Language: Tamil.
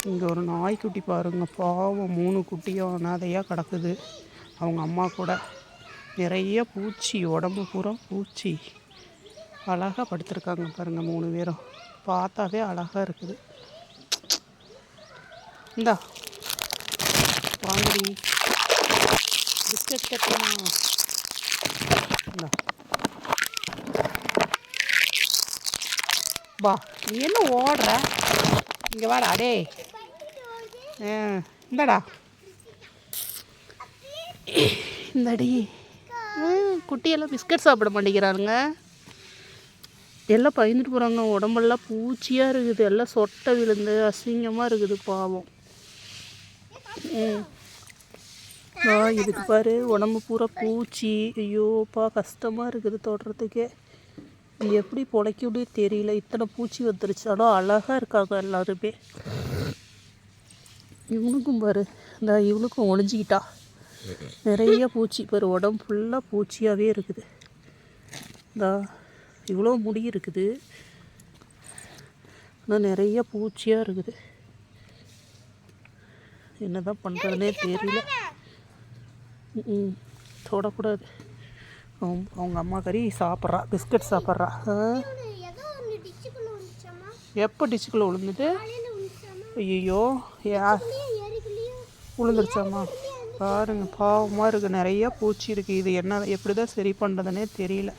இங்கே ஒரு நாய்க்குட்டி பாருங்க, பாவம் 3 குட்டியும் அனாதையாக கிடக்குது. அவங்க அம்மா கூட. நிறைய பூச்சி, உடம்பு பூரா பூச்சி. அழகாக படுத்துருக்காங்க பாருங்கள் 3 பேரும். பார்த்தாவே அழகாக இருக்குது. இந்தா வாங்கடி, பிஸ்கட் கட்டணும். இந்தா பா, நீ என்ன ஓடுற? இங்கே வாடா டே. இந்தடா இந்தடி. குட்டியெல்லாம் பிஸ்கட் சாப்பிட மாட்டேங்கிறானுங்க. எல்லாம் பயந்துட்டு போகிறாங்க. உடம்பெல்லாம் பூச்சியாக இருக்குது. எல்லாம் சொட்டை விழுந்து அசிங்கமாக இருக்குது பாவம். இதுக்கு பாரு, உடம்பு பூரா பூச்சி. ஐயோப்பா, கஷ்டமாக இருக்குது தொடுறதுக்கே. இது எப்படி பொழைக்கவே தெரியல. இத்தனை பூச்சி வந்துருச்சாலும் அழகாக இருக்காங்க எல்லாருமே. இவனுக்கும் பாரு, இந்த இவனுக்கும் ஒழிஞ்சிக்கிட்டா. நிறைய பூச்சி பாரு, உடம்பு ஃபுல்லாக பூச்சியாகவே இருக்குது. இந்த இவ்வளோ முடி இருக்குது, ஆனால் நிறைய பூச்சியாக இருக்குது. என்ன தான் பண்ணுறதுனே தெரியல. தொடக்கூடாது. அவங்க அம்மா கறி சாப்பிட்றா, பிஸ்கட் சாப்பிட்றா. எப்போ டிச்சுக்குள்ளே விழுந்துட்டு? ஐயோ, விழுந்துருச்சாம்மா? பாருங்க, பாவமாக இருக்குது. நிறையா பூச்சி இருக்குது. இது என்ன எப்படி தான் சரி பண்ணுறதுனே தெரியல.